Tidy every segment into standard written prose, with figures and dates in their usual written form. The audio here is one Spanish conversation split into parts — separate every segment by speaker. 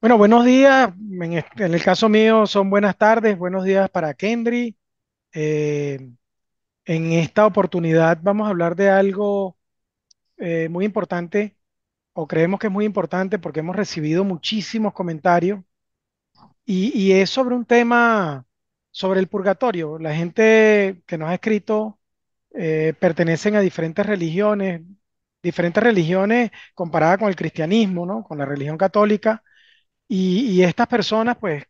Speaker 1: Bueno, buenos días. En el caso mío son buenas tardes, buenos días para Kendry. Eh, en esta oportunidad vamos a hablar de algo muy importante, o creemos que es muy importante porque hemos recibido muchísimos comentarios y es sobre un tema, sobre el purgatorio. La gente que nos ha escrito pertenecen a diferentes religiones comparadas con el cristianismo, ¿no? Con la religión católica. Y estas personas, pues,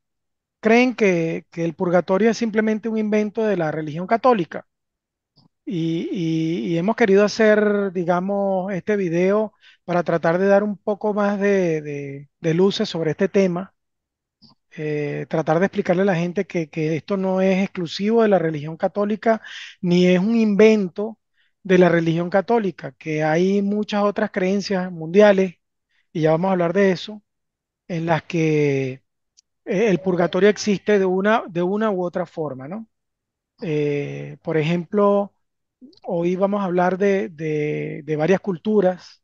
Speaker 1: creen que el purgatorio es simplemente un invento de la religión católica. Y hemos querido hacer, digamos, este video para tratar de dar un poco más de luces sobre este tema, tratar de explicarle a la gente que esto no es exclusivo de la religión católica, ni es un invento de la religión católica, que hay muchas otras creencias mundiales, y ya vamos a hablar de eso, en las que el purgatorio existe de una u otra forma, ¿no? Por ejemplo, hoy vamos a hablar de varias culturas.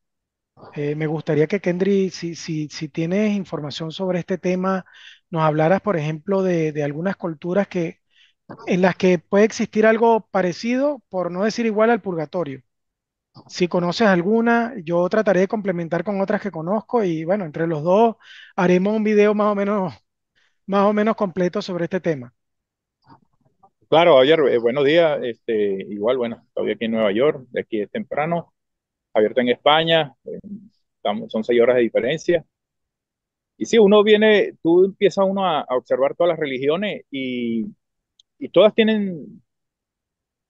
Speaker 1: Me gustaría que Kendry, si tienes información sobre este tema, nos hablaras, por ejemplo, de algunas culturas en las que puede existir algo parecido, por no decir igual al purgatorio. Si conoces alguna, yo trataré de complementar con otras que conozco y bueno, entre los dos haremos un video más o menos completo sobre este tema.
Speaker 2: Claro, Javier, buenos días. Igual, bueno, estoy aquí en Nueva York, de aquí es temprano, abierto en España, son 6 horas de diferencia. Y sí, tú empiezas a observar todas las religiones y todas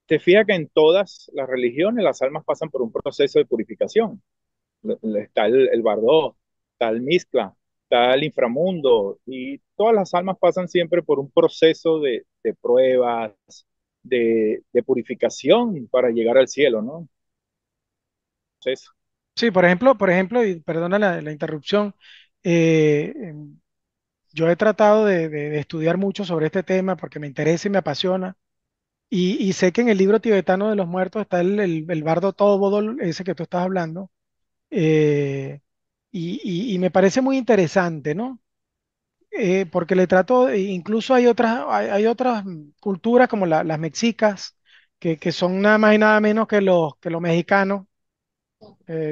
Speaker 2: te fijas que en todas las religiones las almas pasan por un proceso de purificación. Está el Bardó, está el Mizcla, está el inframundo, y todas las almas pasan siempre por un proceso de pruebas, de purificación para llegar al cielo, ¿no? Entonces,
Speaker 1: Sí, por ejemplo, y perdona la interrupción, yo he tratado de estudiar mucho sobre este tema porque me interesa y me apasiona. Y sé que en el libro tibetano de los muertos está el bardo Tobodol, ese que tú estás hablando, eh, y me parece muy interesante, ¿no? Porque le trato, incluso hay otras culturas como las mexicas, que son nada más y nada menos que los mexicanos,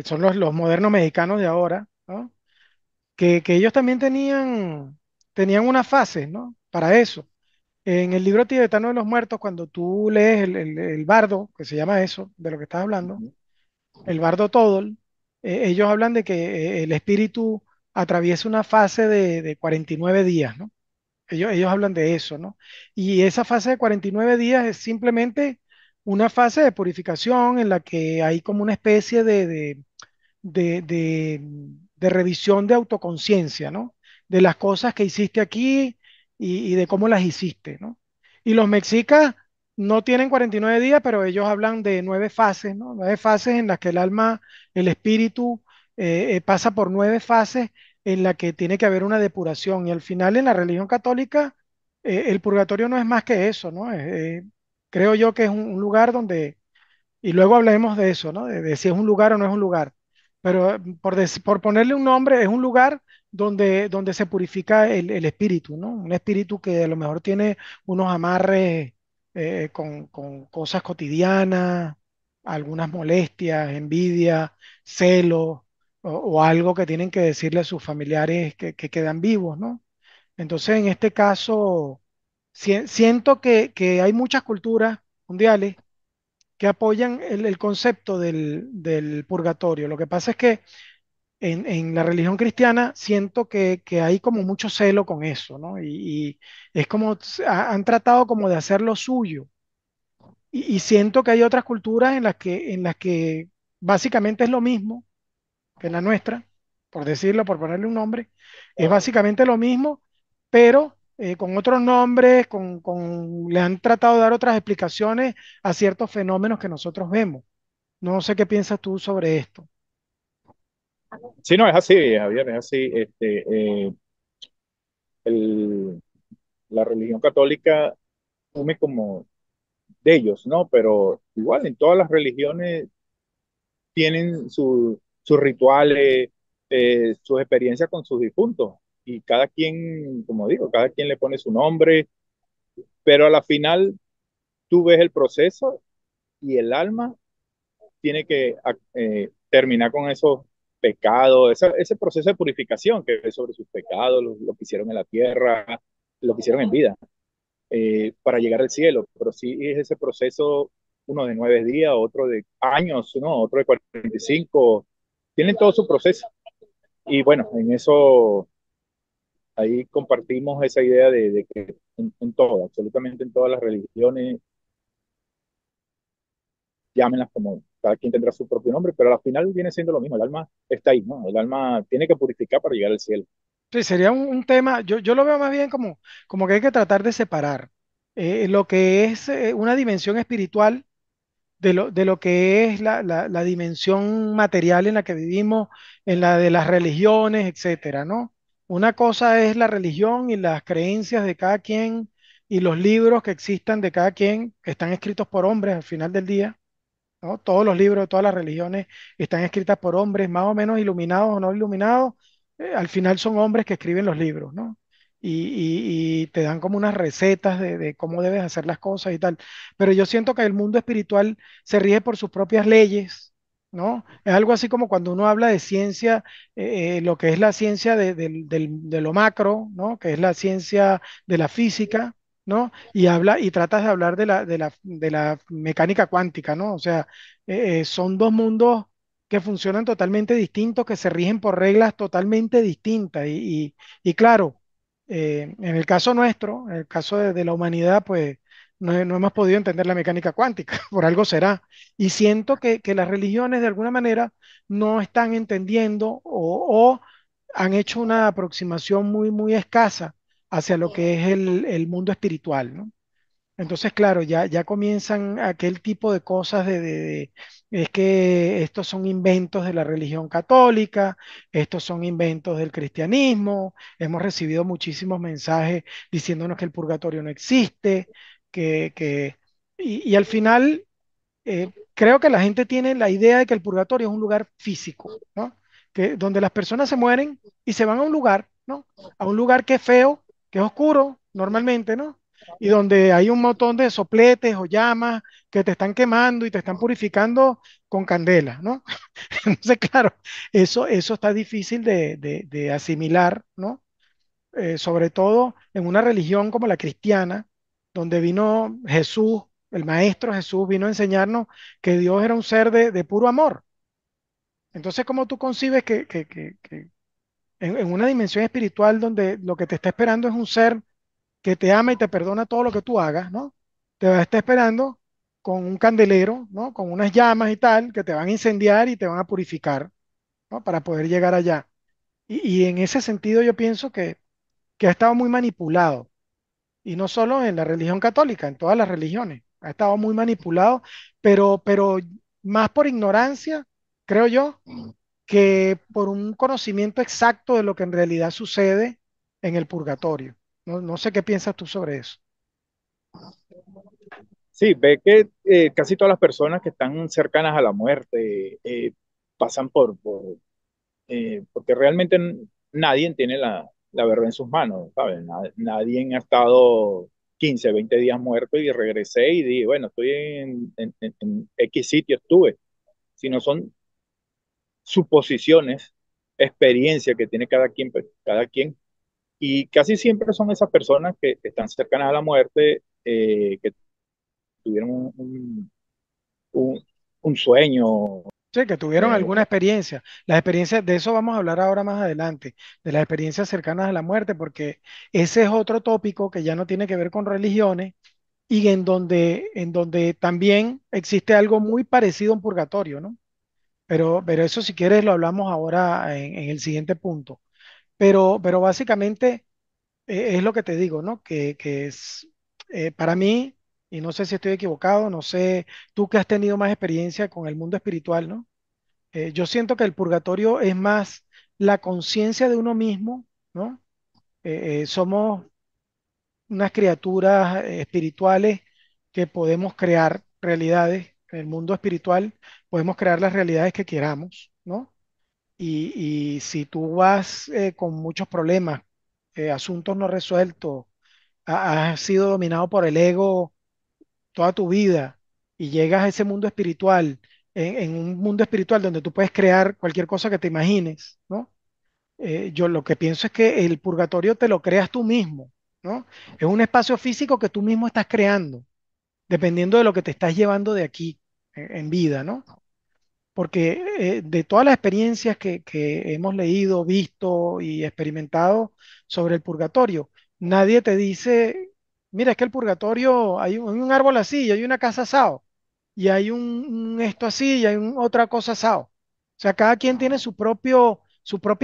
Speaker 1: son los modernos mexicanos de ahora, ¿no? Que ellos también tenían unas fases, ¿no? Para eso. En el libro tibetano de los muertos, cuando tú lees el bardo, que se llama eso, de lo que estás hablando, el bardo Todol, ellos hablan de que el espíritu atraviesa una fase de 49 días, ¿no? Ellos hablan de eso, ¿no? Y esa fase de 49 días es simplemente una fase de purificación en la que hay como una especie de revisión de autoconciencia, ¿no? De las cosas que hiciste aquí y de cómo las hiciste, ¿no? Y los mexicas no tienen 49 días, pero ellos hablan de 9 fases, ¿no? 9 fases en las que el alma, el espíritu, pasa por 9 fases en las que tiene que haber una depuración. Y al final en la religión católica, el purgatorio no es más que eso, ¿no? Creo yo que es un lugar donde y luego hablaremos de eso, ¿no? De si es un lugar o no es un lugar. Pero por ponerle un nombre, es un lugar donde se purifica el espíritu, ¿no? Un espíritu que a lo mejor tiene unos amarres con cosas cotidianas, algunas molestias, envidia, celos o algo que tienen que decirle a sus familiares que quedan vivos, ¿no? Entonces, en este caso, siento que hay muchas culturas mundiales que apoyan el concepto del purgatorio. Lo que pasa es que en la religión cristiana siento que hay como mucho celo con eso, ¿no? Y es como han tratado como de hacer lo suyo. Y siento que hay otras culturas en las que básicamente es lo mismo que la nuestra, por decirlo, por ponerle un nombre, es básicamente lo mismo, pero con otros nombres, le han tratado de dar otras explicaciones a ciertos fenómenos que nosotros vemos. No sé qué piensas tú sobre esto.
Speaker 2: sí, no, es así, Javier, es así. El- la religión católica asume como de ellos, ¿no? Pero igual en todas las religiones tienen sus rituales, sus experiencias con sus difuntos. y cada quien, como digo, cada quien le pone su nombre, pero a la final tú ves el proceso y el alma tiene que terminar con esos pecados, ese proceso de purificación que es sobre sus pecados, lo que hicieron en la tierra, lo que hicieron en vida, para llegar al cielo. Pero sí es ese proceso, uno de 9 días, otro de años, ¿no? Otro de 45, tienen todo su proceso. Y bueno, en eso ahí compartimos esa idea de que en todo, absolutamente en todas las religiones, llámenlas como cada quien tendrá su propio nombre, pero al final viene siendo lo mismo, el alma está ahí, ¿no? El alma tiene que purificar para llegar al cielo.
Speaker 1: Sí, sería un tema, yo lo veo más bien como que hay que tratar de separar lo que es una dimensión espiritual de lo que es la dimensión material en la que vivimos, en la de las religiones, etcétera, ¿no? Una cosa es la religión y las creencias de cada quien y los libros que existan de cada quien, que están escritos por hombres al final del día, ¿no? Todos los libros de todas las religiones están escritas por hombres, más o menos iluminados o no iluminados, al final son hombres que escriben los libros, ¿no? Y te dan como unas recetas de cómo debes hacer las cosas y tal. Pero yo siento que el mundo espiritual se rige por sus propias leyes, ¿no? Es algo así como cuando uno habla de ciencia, lo que es la ciencia de lo macro, ¿no? Que es la ciencia de la física, ¿no? Y habla y tratas de hablar de la mecánica cuántica, ¿no? O sea, son dos mundos que funcionan totalmente distintos, que se rigen por reglas totalmente distintas. Y claro, en el caso nuestro, en el caso de la humanidad, pues no hemos podido entender la mecánica cuántica, por algo será. Y siento que las religiones de alguna manera no están entendiendo o han hecho una aproximación muy, muy escasa hacia lo que es el mundo espiritual, ¿no? Entonces, claro, ya comienzan aquel tipo de cosas es que estos son inventos de la religión católica, estos son inventos del cristianismo, hemos recibido muchísimos mensajes diciéndonos que el purgatorio no existe, y al final creo que la gente tiene la idea de que el purgatorio es un lugar físico, ¿no? Que donde las personas se mueren y se van a un lugar, ¿no? A un lugar que es feo, que es oscuro normalmente, ¿no? Y donde hay un montón de sopletes o llamas que te están quemando y te están purificando con candela, ¿no? Entonces, claro, eso está difícil de asimilar, ¿no? Sobre todo en una religión como la cristiana, donde vino Jesús, el Maestro Jesús vino a enseñarnos que Dios era un ser de puro amor. Entonces, ¿cómo tú concibes que en una dimensión espiritual donde lo que te está esperando es un ser que te ama y te perdona todo lo que tú hagas, ¿no? Te va a estar esperando con un candelero, ¿no? Con unas llamas y tal, que te van a incendiar y te van a purificar, ¿no? Para poder llegar allá. Y en ese sentido yo pienso que ha estado muy manipulado. Y no solo en la religión católica, en todas las religiones. Ha estado muy manipulado, pero más por ignorancia, creo yo, que por un conocimiento exacto de lo que en realidad sucede en el purgatorio. No sé qué piensas tú sobre eso.
Speaker 2: Sí, ve que casi todas las personas que están cercanas a la muerte pasan porque realmente nadie tiene la verdad en sus manos, ¿sabes? Nadie ha estado 15, 20 días muerto y regresé y dije, bueno, estoy en X sitio estuve, sino son suposiciones, experiencia que tiene cada quien, pues, cada quien, y casi siempre son esas personas que están cercanas a la muerte, que tuvieron un, un sueño.
Speaker 1: Sí, que tuvieron
Speaker 2: eh,
Speaker 1: alguna experiencia. Las experiencias, de eso vamos a hablar ahora más adelante, de las experiencias cercanas a la muerte, porque ese es otro tópico que ya no tiene que ver con religiones y en donde también existe algo muy parecido a un purgatorio, ¿no? Pero eso si quieres lo hablamos ahora en el siguiente punto. Pero básicamente es lo que te digo, ¿no? Que es para mí, y no sé si estoy equivocado, no sé, tú que has tenido más experiencia con el mundo espiritual, ¿no? Yo siento que el purgatorio es más la conciencia de uno mismo, ¿no? Somos unas criaturas espirituales que podemos crear realidades en el mundo espiritual, podemos crear las realidades que queramos, ¿no? Y si tú vas con muchos problemas, asuntos no resueltos, has sido dominado por el ego toda tu vida y llegas a ese mundo espiritual, en un mundo espiritual donde tú puedes crear cualquier cosa que te imagines, ¿no? Yo lo que pienso es que el purgatorio te lo creas tú mismo, ¿no? Es un espacio físico que tú mismo estás creando, dependiendo de lo que te estás llevando de aquí en vida, ¿no? Porque de todas las experiencias que hemos leído, visto y experimentado sobre el purgatorio, nadie te dice, mira, es que el purgatorio hay un árbol así, y hay una casa asado, y hay un esto así, y hay otra cosa asado. O sea, cada quien tiene su propia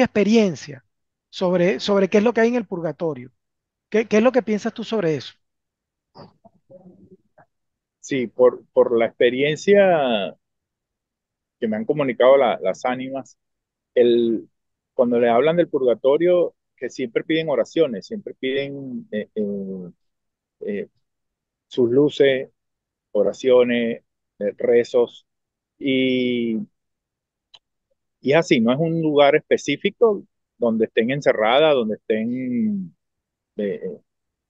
Speaker 1: experiencia sobre qué es lo que hay en el purgatorio. ¿Qué es lo que piensas tú sobre eso?
Speaker 2: Sí, por la experiencia que me han comunicado las ánimas, el, cuando le hablan del purgatorio, que siempre piden oraciones, siempre piden eh, sus luces, oraciones, rezos, y, y es así, no es un lugar específico donde estén encerradas, donde estén,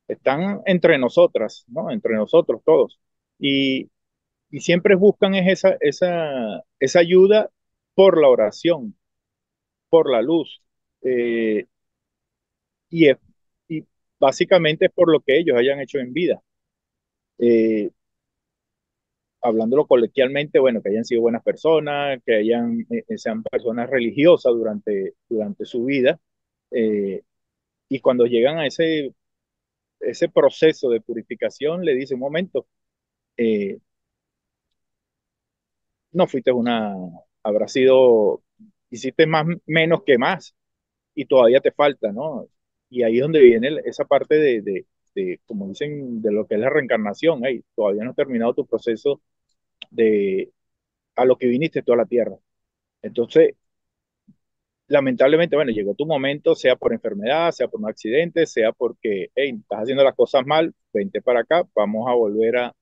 Speaker 2: están entre nosotras, ¿no? Entre nosotros todos. Y, y siempre buscan es esa ayuda por la oración, por la luz. Eh, y, es, y básicamente es por lo que ellos hayan hecho en vida. Eh, Hablándolo coloquialmente, bueno, que hayan sido buenas personas, que sean personas religiosas durante su vida, eh, y cuando llegan a ese proceso de purificación, le dice un momento, eh, no fuiste habrá sido, hiciste más menos que más, y todavía te falta, ¿no? Y ahí es donde viene esa parte como dicen, de lo que es la reencarnación. Hey, todavía no has terminado tu proceso de a lo que viniste tú a la Tierra. Entonces, lamentablemente, bueno, llegó tu momento, sea por enfermedad, sea por un accidente, sea porque, hey, estás haciendo las cosas mal, vente para acá, vamos a volver a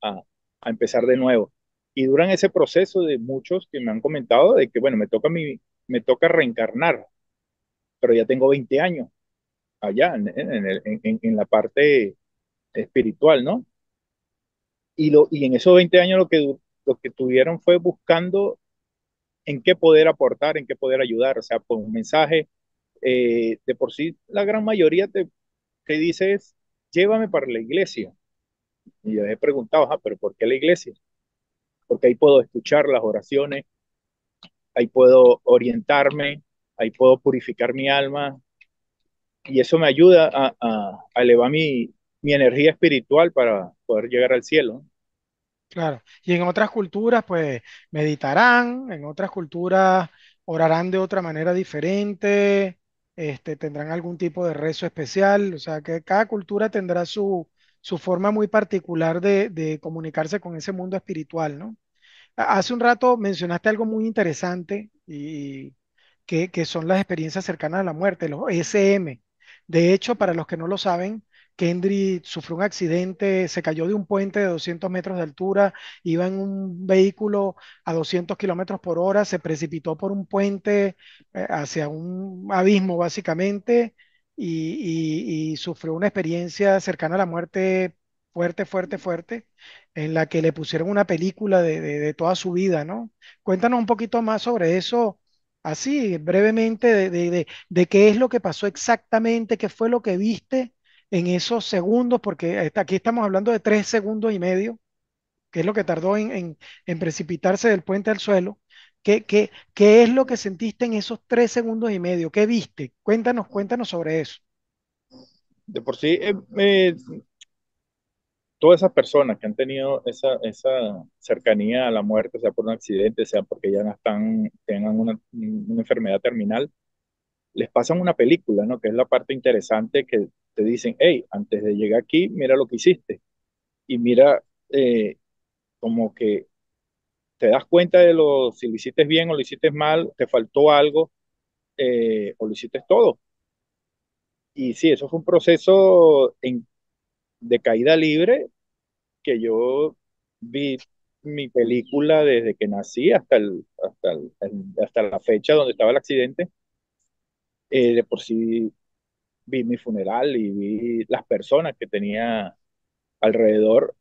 Speaker 2: empezar de nuevo. Y duran ese proceso de muchos que me han comentado de que, bueno, me toca reencarnar, pero ya tengo 20 años allá en la parte espiritual, ¿no? Y en esos 20 años lo que tuvieron fue buscando en qué poder aportar, en qué poder ayudar, o sea, con un mensaje, de por sí la gran mayoría te dice es, llévame para la iglesia. Y yo he preguntado, pero ¿por qué la iglesia? Porque ahí puedo escuchar las oraciones, ahí puedo orientarme, ahí puedo purificar mi alma, y eso me ayuda a elevar mi energía espiritual para poder llegar al cielo.
Speaker 1: Claro. Y en otras culturas, pues meditarán, en otras culturas orarán de otra manera diferente, tendrán algún tipo de rezo especial, o sea que cada cultura tendrá su forma muy particular de comunicarse con ese mundo espiritual, ¿no? Hace un rato mencionaste algo muy interesante y que son las experiencias cercanas a la muerte, los ESM. De hecho, para los que no lo saben, Kendry sufrió un accidente, se cayó de un puente de 200 metros de altura, iba en un vehículo a 200 kilómetros por hora, se precipitó por un puente hacia un abismo básicamente y sufrió una experiencia cercana a la muerte fuerte, fuerte, fuerte en la que le pusieron una película de toda su vida, ¿no? Cuéntanos un poquito más sobre eso, así brevemente, de qué es lo que pasó exactamente, qué fue lo que viste en esos segundos, porque aquí estamos hablando de 3 segundos y medio, que es lo que tardó en precipitarse del puente al suelo. ¿Qué es lo que sentiste en esos 3 segundos y medio? ¿Qué viste? Cuéntanos sobre eso.
Speaker 2: De por sí, todas esas personas que han tenido esa cercanía a la muerte, sea por un accidente, sea porque ya no tengan una enfermedad terminal, les pasan una película, ¿no? Que es la parte interesante que te dicen, hey, antes de llegar aquí, mira lo que hiciste. Y mira, eh, como que te das cuenta si lo hiciste bien o lo hiciste mal, te faltó algo, o lo hiciste todo. Y sí, eso fue un proceso de caída libre que yo vi mi película desde que nací hasta la fecha donde estaba el accidente. De por sí vi mi funeral y vi las personas que tenía alrededor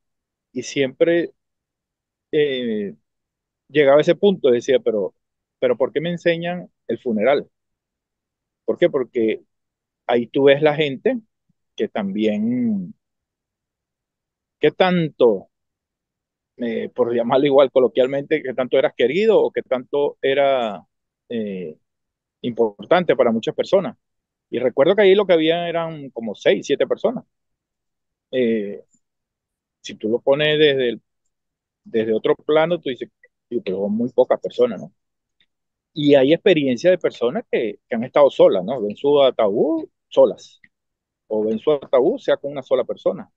Speaker 2: y siempre eh, llegaba a ese punto, decía, pero ¿por qué me enseñan el funeral? ¿Por qué? Porque ahí tú ves la gente que también, que tanto, por llamarlo igual coloquialmente, que tanto eras querido o que tanto era eh, importante para muchas personas. Y recuerdo que ahí lo que había eran como 6, 7 personas. Eh, si tú lo pones desde otro plano, tú dices, "Sí, pero son muy pocas personas, ¿no?". Y hay experiencias de personas que han estado solas, ¿no? Ven su ataúd solas, o ven su ataúd sea con una sola persona,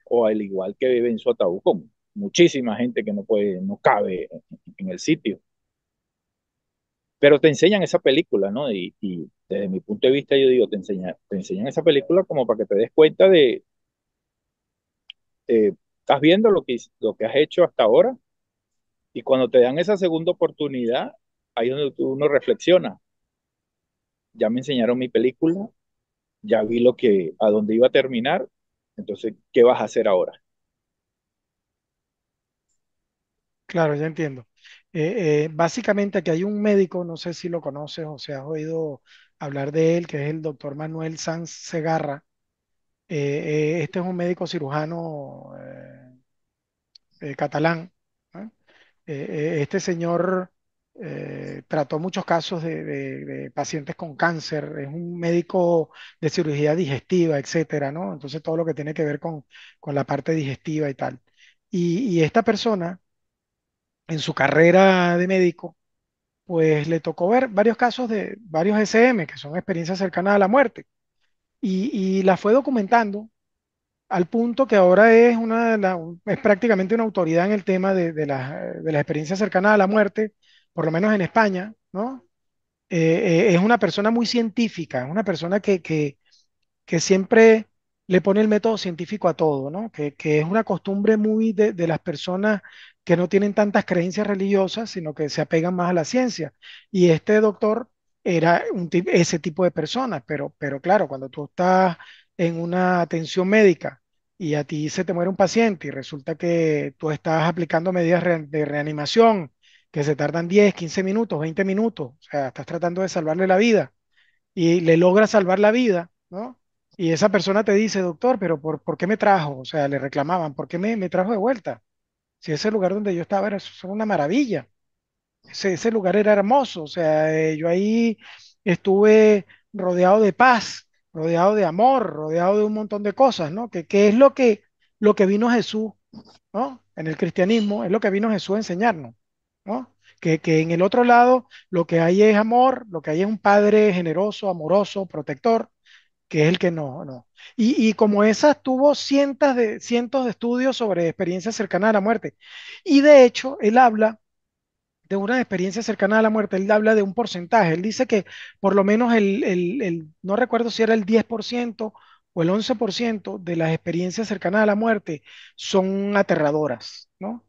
Speaker 2: o al igual que ven su ataúd con muchísima gente que no puede, no cabe en el sitio. Pero te enseñan esa película, ¿no? Y desde mi punto de vista, yo digo, te enseñan esa película como para que te des cuenta estás viendo lo que has hecho hasta ahora, y cuando te dan esa segunda oportunidad, ahí es donde uno reflexiona. Ya me enseñaron mi película, ya vi a dónde iba a terminar, entonces, ¿qué vas a hacer ahora?
Speaker 1: Claro, ya entiendo. Básicamente aquí hay un médico, no sé si lo conoces o si has oído hablar de él, que es el doctor Manuel Sanz Segarra. Este es un médico cirujano catalán, ¿no? Este señor trató muchos casos de pacientes con cáncer, es un médico de cirugía digestiva, etcétera, ¿no? Entonces todo lo que tiene que ver con la parte digestiva y tal. Y esta persona, en su carrera de médico, pues le tocó ver varios casos de varios SM, que son experiencias cercanas a la muerte, y la fue documentando al punto que ahora es, es prácticamente una autoridad en el tema de las experiencias cercanas a la muerte, por lo menos en España, ¿no? Es una persona muy científica, es una persona que siempre le pone el método científico a todo, ¿no? Que es una costumbre muy de las personas que no tienen tantas creencias religiosas, sino que se apegan más a la ciencia. Y este doctor era ese tipo de persona, pero claro, cuando tú estás en una atención médica y a ti se te muere un paciente y resulta que tú estás aplicando medidas de reanimación que se tardan 10, 15 minutos, 20 minutos, o sea, estás tratando de salvarle la vida y le logra salvar la vida, ¿no? Y esa persona te dice, doctor, pero ¿por qué me trajo? O sea, le reclamaban, ¿por qué me trajo de vuelta? Si ese lugar donde yo estaba era eso era una maravilla, ese lugar era hermoso, o sea, yo ahí estuve rodeado de paz, rodeado de amor, rodeado de un montón de cosas, ¿no? Que es lo que vino Jesús, ¿no? En el cristianismo es lo que vino Jesús a enseñarnos, ¿no? Que en el otro lado lo que hay es amor, lo que hay es un padre generoso, amoroso, protector, que es el que no. Y como esas tuvo cientos de estudios sobre experiencias cercanas a la muerte. Y de hecho, él habla de una experiencia cercana a la muerte, él habla de un porcentaje, él dice que por lo menos no recuerdo si era el 10% o el 11% de las experiencias cercanas a la muerte son aterradoras, ¿no?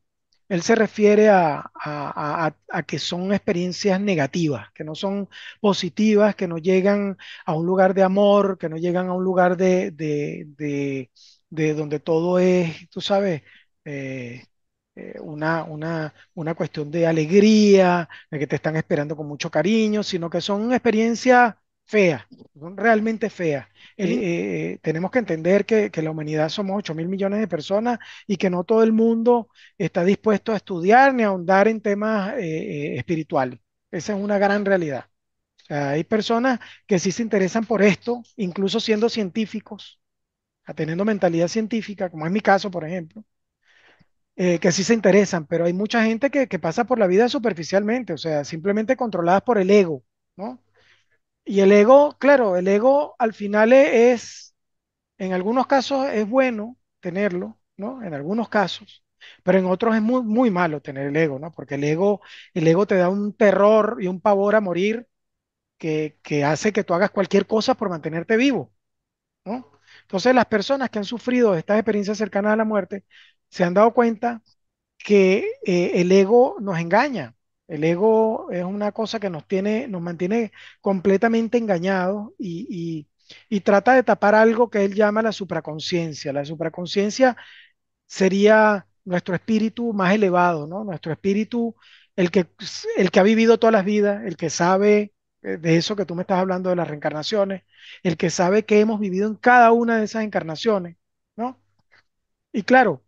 Speaker 1: Él se refiere a que son experiencias negativas, que no son positivas, que no llegan a un lugar de amor, que no llegan a un lugar de donde todo es, tú sabes, eh, una cuestión de alegría, de que te están esperando con mucho cariño, sino que son experiencias feas, son realmente feas. Tenemos que entender que la humanidad somos 8.000 millones de personas y que no todo el mundo está dispuesto a estudiar ni a ahondar en temas espirituales. Esa es una gran realidad. O sea, hay personas que sí se interesan por esto, incluso siendo científicos, teniendo mentalidad científica, como es mi caso, por ejemplo, que sí se interesan, pero hay mucha gente que pasa por la vida superficialmente, o sea, simplemente controladas por el ego, ¿no? Y el ego, claro, el ego al final en algunos casos es bueno tenerlo, ¿no? En algunos casos, pero en otros es muy, muy malo tener el ego, ¿no? Porque el ego te da un terror y un pavor a morir que hace que tú hagas cualquier cosa por mantenerte vivo, ¿no? Entonces, las personas que han sufrido estas experiencias cercanas a la muerte se han dado cuenta que el ego nos engaña. El ego es una cosa que nos mantiene completamente engañados y trata de tapar algo que él llama la supraconciencia. La supraconciencia sería nuestro espíritu más elevado, ¿no? Nuestro espíritu, el que, el que ha vivido todas las vidas, el que sabe de eso que tú me estás hablando de las reencarnaciones, el que sabe que hemos vivido en cada una de esas encarnaciones, ¿no? Y claro,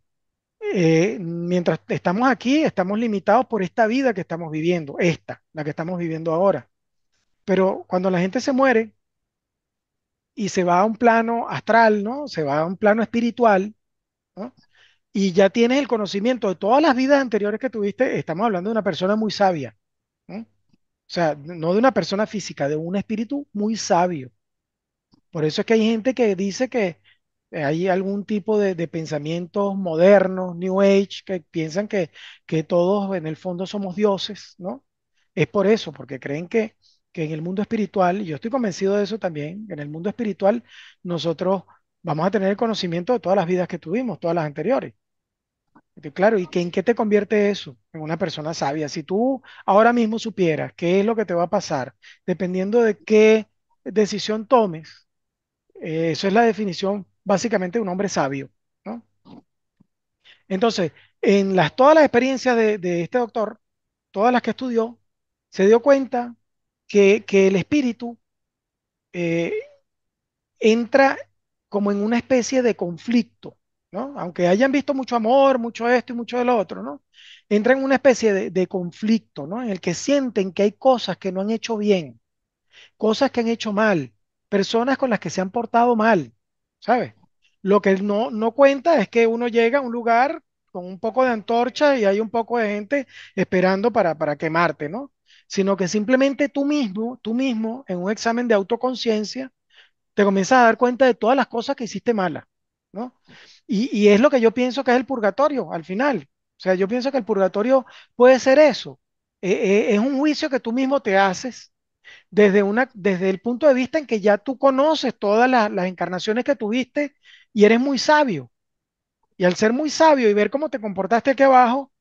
Speaker 1: mientras estamos aquí, estamos limitados por esta vida que estamos viviendo, esta, la que estamos viviendo ahora. Pero cuando la gente se muere y se va a un plano astral, ¿no? Se va a un plano espiritual, ¿no? Y ya tienes el conocimiento de todas las vidas anteriores que tuviste, estamos hablando de una persona muy sabia, ¿no? O sea, no de una persona física, de un espíritu muy sabio. Por eso es que hay gente que dice que hay algún tipo de pensamientos modernos, New Age, que piensan que todos en el fondo somos dioses, ¿no? Es por eso, porque creen que en el mundo espiritual, y yo estoy convencido de eso también, que en el mundo espiritual nosotros vamos a tener el conocimiento de todas las vidas que tuvimos, todas las anteriores. Claro, ¿y que en qué te convierte eso? En una persona sabia. Si tú ahora mismo supieras qué es lo que te va a pasar, dependiendo de qué decisión tomes, eso es la definición básicamente de un hombre sabio, ¿no? Entonces, todas las experiencias de este doctor, todas las que estudió, se dio cuenta que el espíritu eh, entra como en una especie de conflicto, ¿no? Aunque hayan visto mucho amor, mucho esto y mucho de lo otro, ¿no? Entra en una especie de conflicto, ¿no? En el que sienten que hay cosas que no han hecho bien, cosas que han hecho mal, personas con las que se han portado mal, ¿sabes? Lo que no cuenta es que uno llega a un lugar con un poco de antorcha y hay un poco de gente esperando para quemarte, ¿no? Sino que simplemente tú mismo, en un examen de autoconciencia, te comienzas a dar cuenta de todas las cosas que hiciste malas, ¿no? Y es lo que yo pienso que es el purgatorio al final. O sea, yo pienso que el purgatorio puede ser eso. Es un juicio que tú mismo te haces desde el punto de vista en que ya tú conoces todas las encarnaciones que tuviste y eres muy sabio. Y al ser muy sabio y ver cómo te comportaste aquí abajo,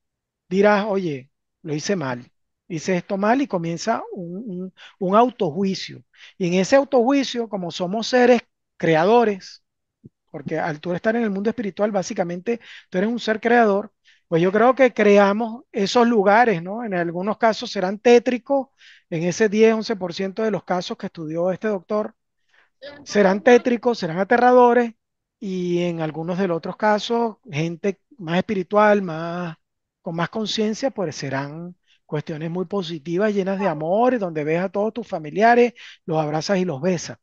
Speaker 1: dirás, oye, lo hice mal, hice esto mal y comienza un autojuicio. Y en ese autojuicio, como somos seres creadores, porque al tú estar en el mundo espiritual, básicamente tú eres un ser creador, pues yo creo que creamos esos lugares, ¿no? En algunos casos serán tétricos, en ese 10-11% de los casos que estudió este doctor, serán tétricos, serán aterradores, y en algunos de los otros casos, gente más espiritual, con más conciencia, pues serán cuestiones muy positivas, llenas de amor, y donde ves a todos tus familiares, los abrazas y los besas.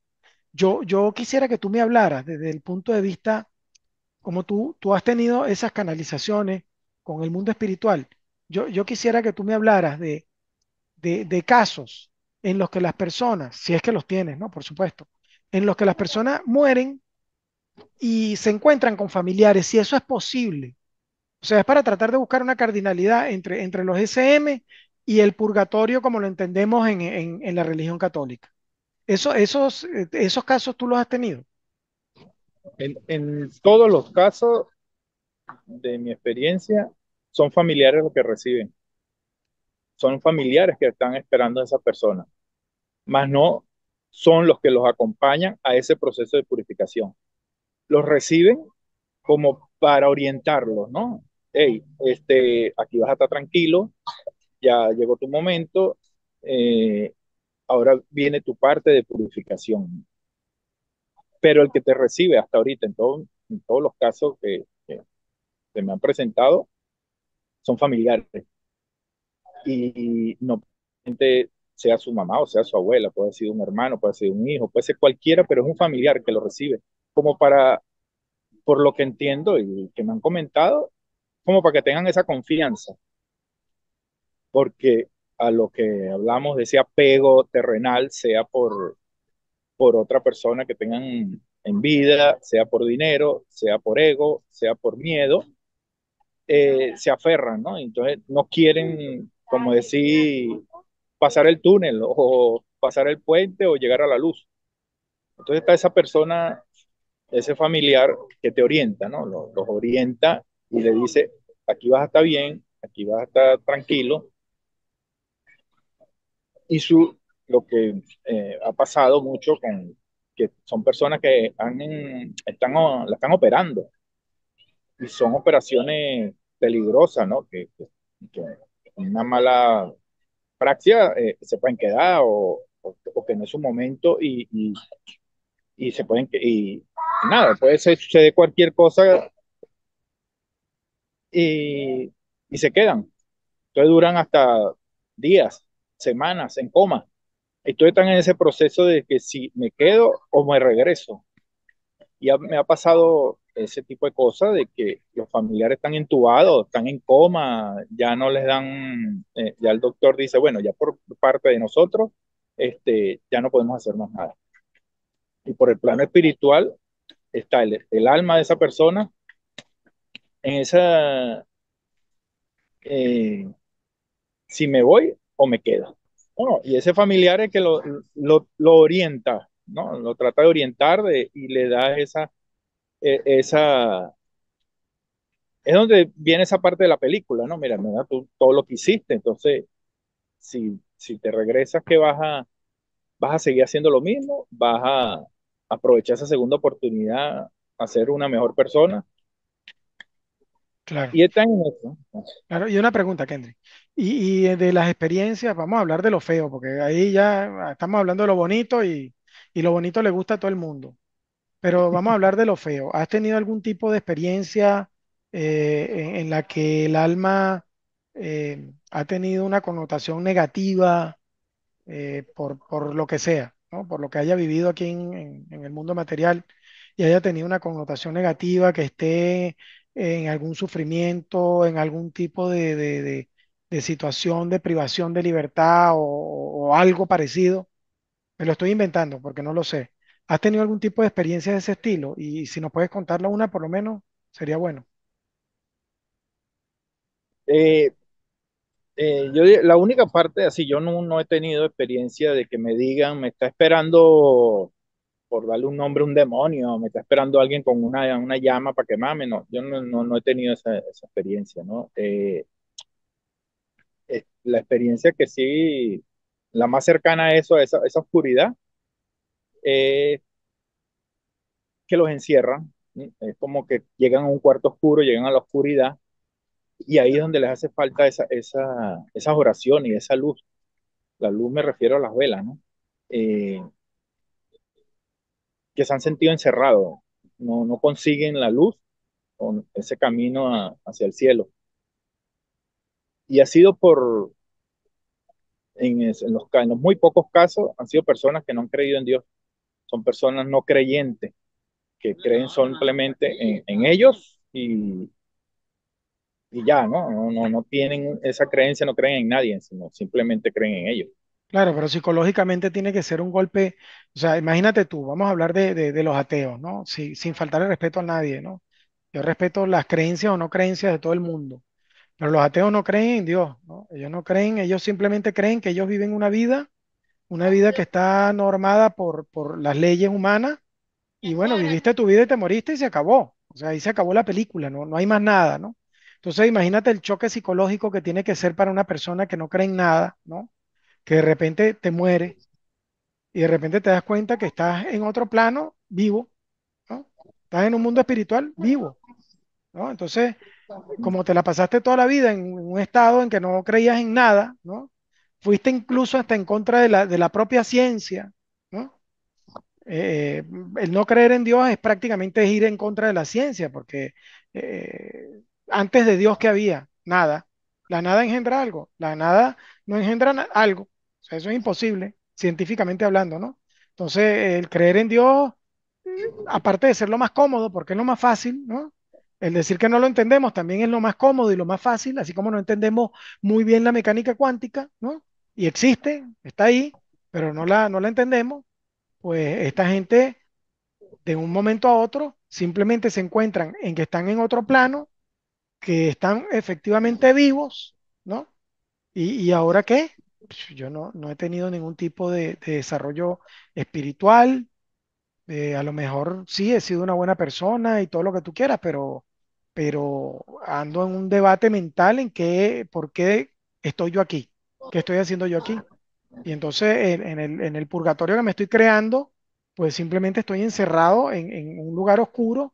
Speaker 1: Yo quisiera que tú me hablaras desde el punto de vista, como tú has tenido esas canalizaciones con el mundo espiritual. Yo quisiera que tú me hablaras de casos en los que las personas, si es que los tienes, ¿no? Por supuesto, en los que las personas mueren y se encuentran con familiares, si eso es posible. O sea, es para tratar de buscar una cardinalidad entre los SM y el purgatorio como lo entendemos en la religión católica. Esos casos tú los has tenido.
Speaker 2: En todos los casos de mi experiencia, son familiares los que reciben, son familiares que están esperando a esa persona, más no son los que los acompañan a ese proceso de purificación. Los reciben como para orientarlos, ¿no? Hey, aquí vas a estar tranquilo, ya llegó tu momento, eh, ahora viene tu parte de purificación. Pero el que te recibe hasta ahorita, en todos los casos que se me han presentado, son familiares. Y no sea su mamá o sea su abuela, puede ser un hermano, puede ser un hijo, puede ser cualquiera, pero es un familiar que lo recibe, como para, por lo que entiendo y que me han comentado, como para que tengan esa confianza, porque a lo que hablamos de ese apego terrenal, sea por otra persona que tengan en vida, sea por dinero, sea por ego, sea por miedo, se aferran, ¿no? Entonces no quieren, como decir, pasar el túnel o pasar el puente o llegar a la luz. Entonces está esa persona, ese familiar que te orienta, ¿no? Los orienta y le dice, aquí vas a estar bien, aquí vas a estar tranquilo. Y lo que ha pasado mucho que son personas que la están operando y son operaciones peligrosas, ¿no? Que una mala praxia se pueden quedar o que no es su momento y se pueden y nada, puede suceder cualquier cosa y, y se quedan. Entonces duran hasta días, semanas en coma. Estoy tan en ese proceso de que si me quedo o me regreso. Me ha pasado ese tipo de cosas de que los familiares están entubados, están en coma, ya no les dan, ya el doctor dice, bueno, ya por parte de nosotros, ya no podemos hacer más nada. Y por el plano espiritual está el alma de esa persona en esa, eh, si me voy o me quedo. Bueno, y ese familiar es que lo orienta, ¿no? Lo trata de orientar y le da esa, es donde viene esa parte de la película, ¿no? Mira tú todo lo que hiciste, entonces, si te regresas, ¿qué vas a seguir haciendo lo mismo? ¿Vas a aprovechar esa segunda oportunidad a ser una mejor persona?
Speaker 1: Claro.
Speaker 2: Y están en eso.
Speaker 1: Claro, y una pregunta, Kendry. Y de las experiencias, vamos a hablar de lo feo, porque ahí ya estamos hablando de lo bonito y lo bonito le gusta a todo el mundo. Pero vamos a hablar de lo feo. ¿Has tenido algún tipo de experiencia en la que el alma ha tenido una connotación negativa por lo que sea, ¿no? Por lo que haya vivido aquí en el mundo material y haya tenido una connotación negativa, que esté en algún sufrimiento, en algún tipo de situación de privación de libertad o algo parecido? Me lo estoy inventando porque no lo sé. ¿Has tenido algún tipo de experiencia de ese estilo? Y si nos puedes contarla una, por lo menos, sería bueno.
Speaker 2: Eh, la única parte así, yo no he tenido experiencia de que me digan, me está esperando, por darle un nombre, un demonio, me está esperando alguien con una llama para quemarme, no, yo no he tenido esa experiencia, ¿no? La experiencia que sí, la más cercana a eso, a esa oscuridad, es que los encierran, ¿sí? Es como que llegan a un cuarto oscuro, llegan a la oscuridad, y ahí es donde les hace falta esas oraciones y esa luz. La luz me refiero a las velas, ¿no? Eh, que se han sentido encerrados, no consiguen la luz con ese camino hacia el cielo. Y ha sido en los muy pocos casos, han sido personas que no han creído en Dios, son personas no creyentes, que creen simplemente en ellos y ya, ¿no? No tienen esa creencia, no creen en nadie, sino simplemente creen en ellos.
Speaker 1: Claro, pero psicológicamente tiene que ser un golpe. O sea, imagínate tú, vamos a hablar de los ateos, ¿no? Sin faltar el respeto a nadie, ¿no? Yo respeto las creencias o no creencias de todo el mundo, pero los ateos no creen en Dios, ¿no? Ellos no creen, ellos simplemente creen que ellos viven una vida que está normada por las leyes humanas. Y bueno, viviste tu vida y te moriste y se acabó. O sea, ahí se acabó la película, no hay más nada, ¿no? Entonces, imagínate el choque psicológico que tiene que ser para una persona que no cree en nada, ¿no? Que de repente te muere y de repente te das cuenta que estás en otro plano vivo, ¿no? Estás en un mundo espiritual vivo, ¿no? Entonces, como te la pasaste toda la vida en un estado en que no creías en nada, ¿no? Fuiste incluso hasta en contra de la propia ciencia, ¿no? eh, el no creer en Dios es prácticamente ir en contra de la ciencia, porque antes de Dios, ¿qué había? Nada. La nada engendra algo, la nada no engendra algo. O sea, eso es imposible, científicamente hablando, ¿no? Entonces, el creer en Dios, aparte de ser lo más cómodo, porque es lo más fácil, ¿no? El decir que no lo entendemos también es lo más cómodo y lo más fácil, así como no entendemos muy bien la mecánica cuántica, ¿no? Y existe, está ahí, pero no la entendemos. Pues esta gente de un momento a otro simplemente se encuentran en que están en otro plano, que están efectivamente vivos, ¿no? ¿Y ahora qué? Pues yo no he tenido ningún tipo de desarrollo espiritual. A lo mejor sí he sido una buena persona y todo lo que tú quieras, pero ando en un debate mental en que, ¿por qué estoy yo aquí? ¿Qué estoy haciendo yo aquí? Y entonces en el purgatorio que me estoy creando, pues simplemente estoy encerrado en un lugar oscuro,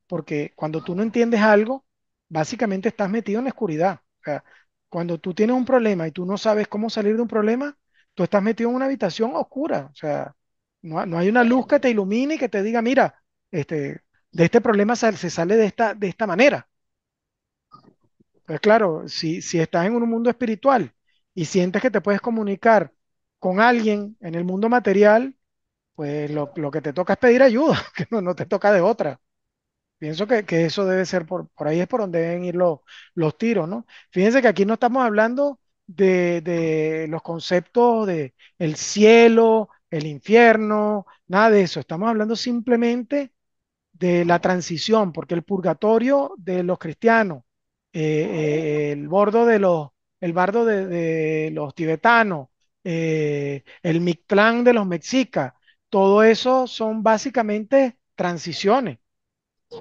Speaker 1: porque cuando tú no entiendes algo, básicamente estás metido en la oscuridad. O sea, cuando tú tienes un problema y tú no sabes cómo salir de un problema, tú estás metido en una habitación oscura. O sea, no hay una luz que te ilumine y que te diga, mira, de este problema se sale de esta manera. Pues claro, si estás en un mundo espiritual y sientes que te puedes comunicar con alguien en el mundo material, pues lo que te toca es pedir ayuda, que no te toca de otra. Pienso que eso debe ser por ahí es por donde deben ir los tiros, ¿no? Fíjense que aquí no estamos hablando de los conceptos de el cielo, el infierno, nada de eso. Estamos hablando simplemente de la transición, porque el purgatorio de los cristianos, el bardo de los tibetanos, el Mictlán de los mexicas, todo eso son básicamente transiciones.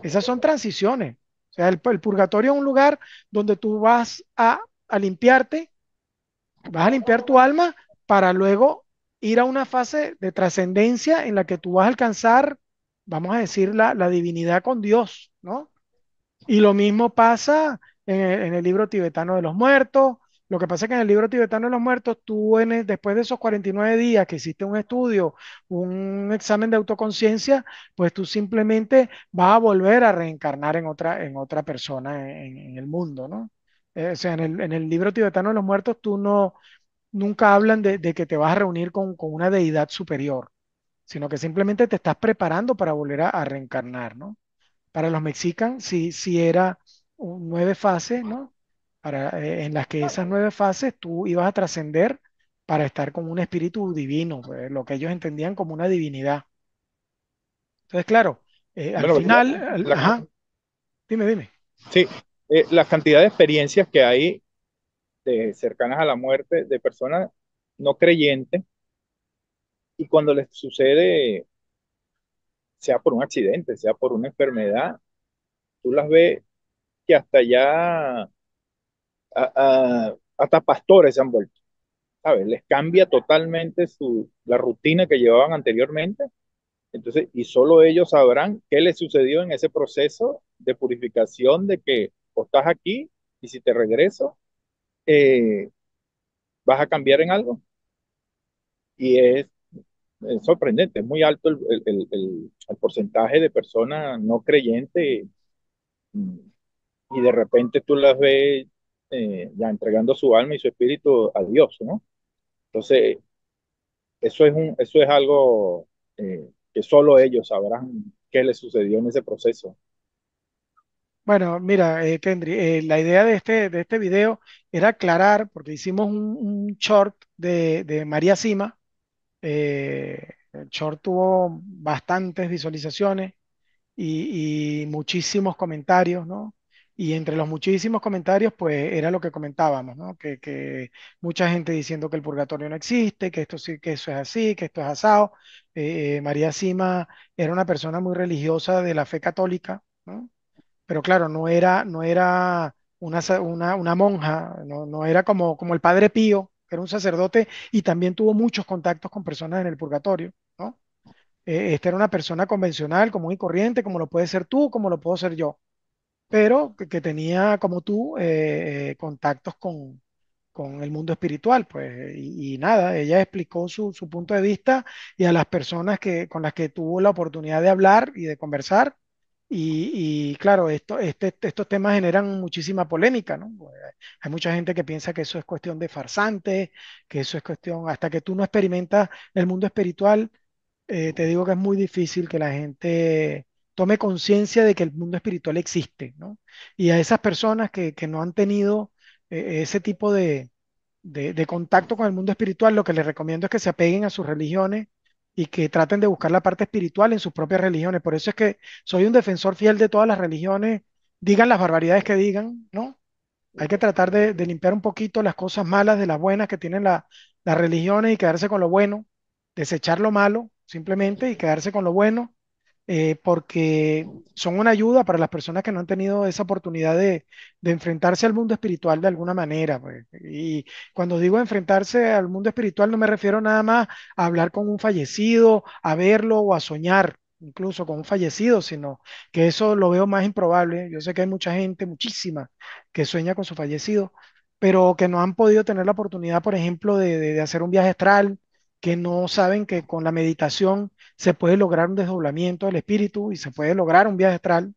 Speaker 1: Esas son transiciones. O sea, el purgatorio es un lugar donde tú a limpiarte, vas a limpiar tu alma para luego ir a una fase de trascendencia en la que tú vas a alcanzar, vamos a decir, la divinidad con Dios, ¿no? Y lo mismo pasa en el libro tibetano de los muertos. Lo que pasa es que en el libro tibetano de los muertos, después de esos 49 días que hiciste un estudio, un examen de autoconciencia, pues tú simplemente vas a volver a reencarnar en otra persona en el mundo, ¿no? O sea, en el libro tibetano de los muertos, tú no, nunca hablan de que te vas a reunir con una deidad superior, sino que simplemente te estás preparando para volver a reencarnar, ¿no? Para los mexicanos sí era 9 fases, ¿no? En las que esas 9 fases tú ibas a trascender para estar con un espíritu divino, pues, lo que ellos entendían como una divinidad. Entonces, claro, al
Speaker 2: Bueno,
Speaker 1: final,
Speaker 2: la,
Speaker 1: ajá, dime.
Speaker 2: sí, la cantidad de experiencias que hay cercanas a la muerte de personas no creyentes y cuando les sucede, sea por un accidente, sea por una enfermedad, tú las ves que hasta ya, hasta pastores se han vuelto, ¿sabes? Les cambia totalmente la rutina que llevaban anteriormente. Entonces, y solo ellos sabrán qué les sucedió en ese proceso de purificación de que o estás aquí y si te regreso, eh, vas a cambiar en algo. Y es sorprendente, es muy alto el porcentaje de personas no creyentes mm, y de repente tú las ves ya entregando su alma y su espíritu a Dios, ¿no? Entonces, eso es algo que solo ellos sabrán qué les sucedió en ese proceso.
Speaker 1: Bueno, mira, Kendry, la idea de este video era aclarar, porque hicimos un short de María Sima. El short tuvo bastantes visualizaciones y muchísimos comentarios, ¿no? Y entre los muchísimos comentarios, pues era lo que comentábamos, ¿no? Que mucha gente diciendo que el purgatorio no existe, que esto sí, que eso es así, que esto es asado. María Sima era una persona muy religiosa de la fe católica, ¿no? Pero claro, no era una monja, no era como el Padre Pío, que era un sacerdote y también tuvo muchos contactos con personas en el purgatorio, ¿no? Esta era una persona convencional, común y corriente, como lo puedes ser tú, como lo puedo ser yo, pero que tenía, como tú, contactos con el mundo espiritual, pues, y nada, ella explicó su punto de vista y a las personas con las que tuvo la oportunidad de hablar y de conversar. Y claro, estos temas generan muchísima polémica, ¿no? Pues, hay mucha gente que piensa que eso es cuestión de farsante, que eso es cuestión, hasta que tú no experimentas el mundo espiritual, te digo que es muy difícil que la gente tome conciencia de que el mundo espiritual existe, ¿no? Y a esas personas que no han tenido ese tipo de contacto con el mundo espiritual, lo que les recomiendo es que se apeguen a sus religiones y que traten de buscar la parte espiritual en sus propias religiones. Por eso es que soy un defensor fiel de todas las religiones, digan las barbaridades que digan, ¿no? Hay que tratar de limpiar un poquito las cosas malas de las buenas que tienen las religiones y quedarse con lo bueno, desechar lo malo simplemente y quedarse con lo bueno. porque son una ayuda para las personas que no han tenido esa oportunidad de enfrentarse al mundo espiritual de alguna manera, pues. Y cuando digo enfrentarse al mundo espiritual no me refiero nada más a hablar con un fallecido, a verlo o a soñar incluso con un fallecido, sino que eso lo veo más improbable. Yo sé que hay mucha gente, muchísima, que sueña con su fallecido, pero que no han podido tener la oportunidad, por ejemplo, de hacer un viaje astral, que no saben que con la meditación se puede lograr un desdoblamiento del espíritu y se puede lograr un viaje astral.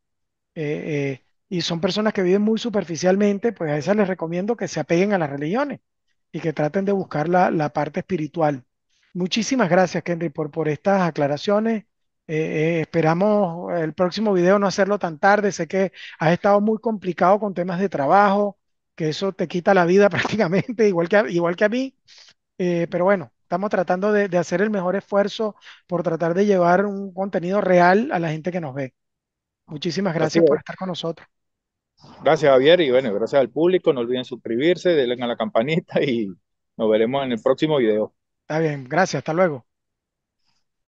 Speaker 1: Y son personas que viven muy superficialmente, pues a esas les recomiendo que se apeguen a las religiones y que traten de buscar la parte espiritual. Muchísimas gracias, Henry, por estas aclaraciones. Esperamos el próximo video no hacerlo tan tarde. Sé que has estado muy complicado con temas de trabajo, que eso te quita la vida prácticamente, igual que a mí. Pero bueno, estamos tratando de hacer el mejor esfuerzo por tratar de llevar un contenido real a la gente que nos ve. Muchísimas
Speaker 2: Así
Speaker 1: gracias por
Speaker 2: es.
Speaker 1: estar con nosotros.
Speaker 2: Gracias, Javier, y bueno, gracias al público. No olviden suscribirse, denle a la campanita y nos veremos en el próximo video.
Speaker 1: Está bien, gracias, hasta luego.